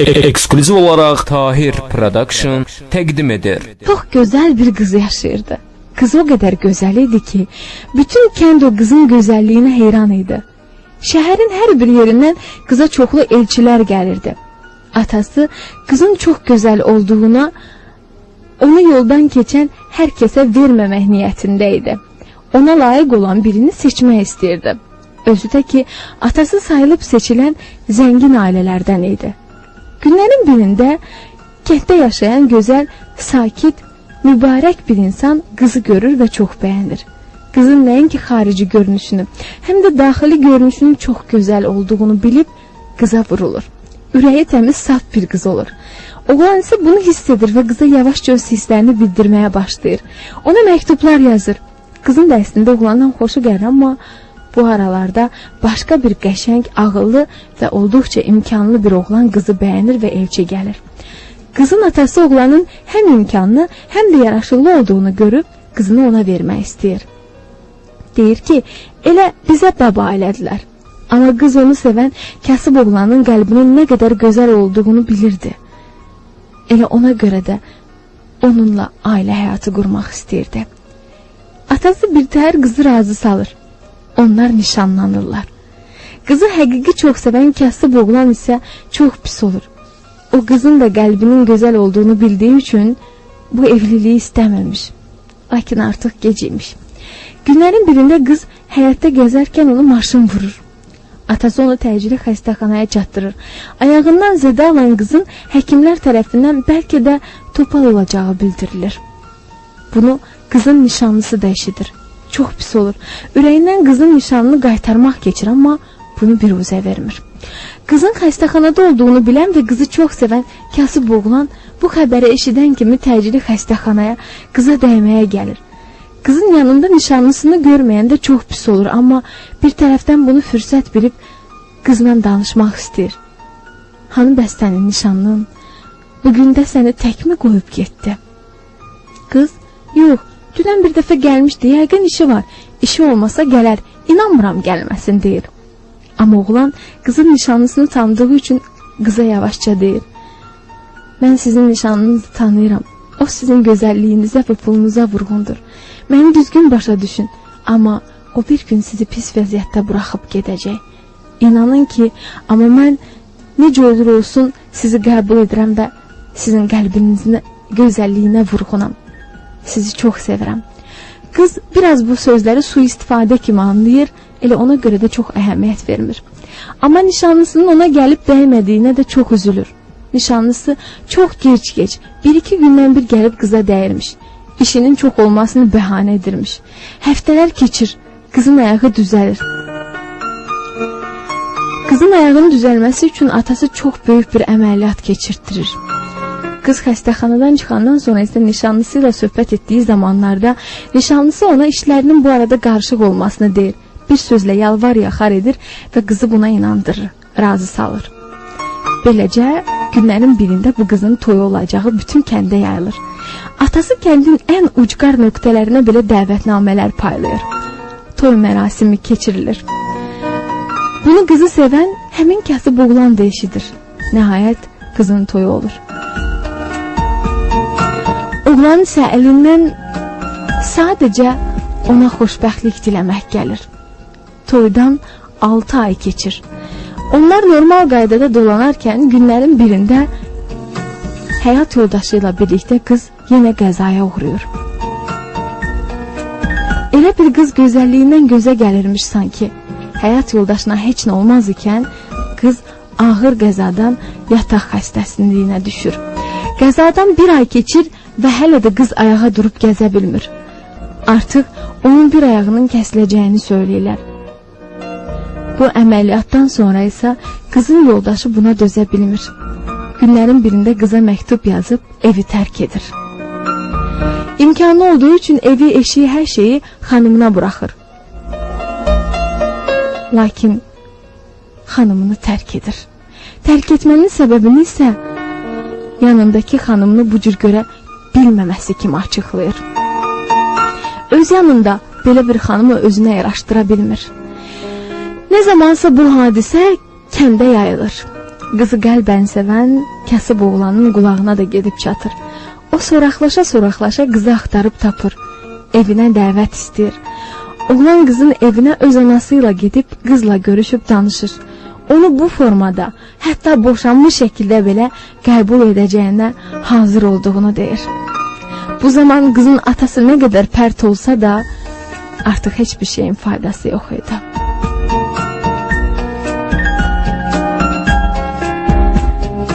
Eksklüziv olaraq Tahir Production təqdim edir. Çox gözəl bir qız yaşayırdı. Qız o qədər gözəl idi ki, bütün kənd o qızın gözəlliyinə heyran idi. Şəhərin hər bir yerindən qıza çoxlu elçilər gəlirdi. Atası qızın çox gözəl olduğuna, onu yoldan keçən hər kəsə verməmək niyyətində idi. Ona layiq olan birini seçmək istəyirdi. Özü də ki, atası sayılıb seçilən zəngin ailələrdən idi. Günlərin birində kənddə yaşayan gözəl, sakit, mübarək bir insan qızı görür və çox bəyənir. Qızın nəinki xarici görünüşünü, həm də daxili görünüşünün çox gözəl olduğunu bilib qıza vurulur. Ürəyi təmiz, saf bir qız olur. Oğlan isə bunu hiss edir və qıza yavaşca öz hisslərini bildirməyə başlayır. Ona məktublar yazır. Qızın da əslində oğlandan xoşu gəlir, amma bu aralarda başqa bir qəşəng, ağıllı və olduqca imkanlı bir oğlan qızı bəyənir və elçi gəlir. Qızın atası oğlanın həm imkanlı, həm də yaraşıqlı olduğunu görüb qızını ona vermək istəyir. Deyir ki, elə bizə baba ailədilər. Amma qız onu sevən kasıb oğlanın qəlbinin nə qədər gözəl olduğunu bilirdi. Elə ona görə də onunla ailə həyatı qurmaq istəyirdi. Atası bir təhər qızı razı salır. Onlar nişanlanırlar. Qızı həqiqi çox sevən kasıb oğlan isə çox pis olur. O qızın da qəlbinin gözəl olduğunu bildiyi üçün bu evliliyi istəməmiş. Lakin artıq gec imiş. Günlərin birində qız həyatda gəzərkən onu maşın vurur. Atası onu təcili xəstəxanaya çatdırır. Ayağından zədə alan qızın həkimlər tərəfindən bəlkə də topal olacağı bildirilir. Bunu qızın nişanlısı da eşidir. Çox pis olur. Ürəyindən qızın nişanını qaytarmaq keçir, amma bunu bir üzə vermir. Qızın xəstəxanada olduğunu bilən və qızı çox sevən kasıb oğlan bu xəbəri eşidən kimi təcili xəstəxanaya qıza dəyməyə gəlir. Qızın yanında nişanlısını görməyəndə çox pis olur, amma bir tərəfdən bunu fürsət bilib qızla danışmaq istəyir. Hanı bəs sənin nişanlın? Bugün də səni təkmi qoyub getdi? Qız, yox, dünən bir dəfə gəlmişdi, yəqin işi var. İşi olmasa gələr, inanmıram gəlməsin deyir. Amma oğlan qızın nişanlısını tanıdığı üçün qıza yavaşca deyir. Mən sizin nişanlınızı tanıyıram. O sizin gözəlliyinizə və pulunuza vurğundur. Məni düzgün başa düşün. Amma o bir gün sizi pis vəziyyətdə buraxıb gedəcək. İnanın ki, amma mən necə olur olsun sizi qəbul edirəm və sizin qəlbinizin gözəlliyinə vurğunam. Sizi çox sevirəm. Qız biraz bu sözləri sui-istifadə kimi anlayır, elə ona görə də çox əhəmiyyət vermir. Amma nişanlısının ona gəlib dəymədiyinə də çox üzülür. Nişanlısı çox gec, bir-iki gündən bir gəlib qıza dəyirmiş. İşinin çox olmasını bəhanə edirmiş. Həftələr keçir, qızın ayağı düzəlir. Qızın ayağının düzəlməsi üçün atası çox böyük bir əməliyyat keçirtdirir. Qız xəstəxanadan çıxandan sonra isə nişanlısı ilə söhbət etdiyi zamanlarda nişanlısı ona işlərinin bu arada qarışıq olmasını deyir. Bir sözlə yalvar-yaxar edir və qızı buna inandırır, razı salır. Beləcə, günlərin birində bu qızın toyu olacağı bütün kəndə yayılır. Atası kəndin ən ucqar nöqtələrinə belə dəvətnamələr paylayır. Toy mərasimi keçirilir. Bunu qızı sevən həmin kasıb oğlan da eşidir. Nəhayət, qızın toyu olur. Oğlan isə əlindən sadəcə ona xoşbəxtlik diləmək gəlir. Toydan 6 ay keçir. Onlar normal qaydada dolanarkən günlərin birində həyat yoldaşı ilə birlikdə qız yenə qəzaya uğrayır. Elə bir qız gözəlliyindən gözə gəlirmiş sanki. Həyat yoldaşına heç nə olmaz ikən qız ağır qəzadan yataq xəstəsinliyinə düşür. Qəzadan 1 ay keçir və hələ də qız ayağa durub gəzə bilmir. Artıq onun bir ayağının kəsiləcəyini söyləyirlər. Bu əməliyyatdan sonra isə qızın yoldaşı buna dözə bilmir. Günlərin birində qıza məktub yazıb evi tərk edir. İmkanı olduğu üçün evi, eşiyi, hər şeyi xanımına buraxır. Lakin xanımını tərk edir. Tərk etmənin səbəbini isə yanındakı xanımını bu cür görə bilməməsi kimi açıqlayır. Öz yanında belə bir xanımı özünə yaraşdıra bilmir. Nə zamansa bu hadisə kəndə yayılır. Qızı qəlbən sevən kasıb oğlanın qulağına da gedib çatır. O soraqlaşa qızı axtarıb tapır. Evinə dəvət istəyir. Oğlan qızın evinə öz anası ilə gedib qızla görüşüb danışır. Onu bu formada, hətta boşanmış şəkildə belə qəbul edəcəyinə hazır olduğunu deyir. Bu zaman qızın atası nə qədər pərt olsa da artıq heç bir şeyin faydası yox idi.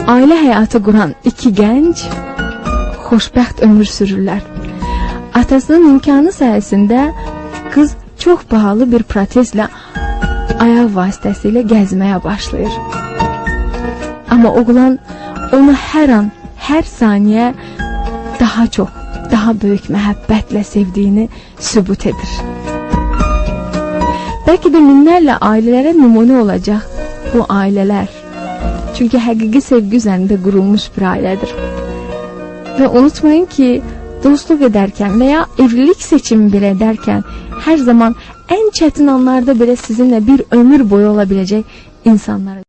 Ailə həyatı quran iki gənc xoşbəxt ömür sürürlər. Atasının imkanı sayəsində qız çox bahalı bir protezlə ayaq vasitəsilə gəzməyə başlayır. Amma oğlan onu hər an, hər saniyə daha çox, daha böyük məhəbbətlə sevdiyini sübut edir. Bəlkə də minlərlə ailələrə nümunə olacaq bu ailələr. Çünki həqiqi sevgi üzərində qurulmuş bir ailədir. Və unutmayın ki, dostluq edərkən və ya evlilik seçimi belə edərkən hər zaman ən çətin anlarda belə sizinlə bir ömür boyu ola biləcək insanlar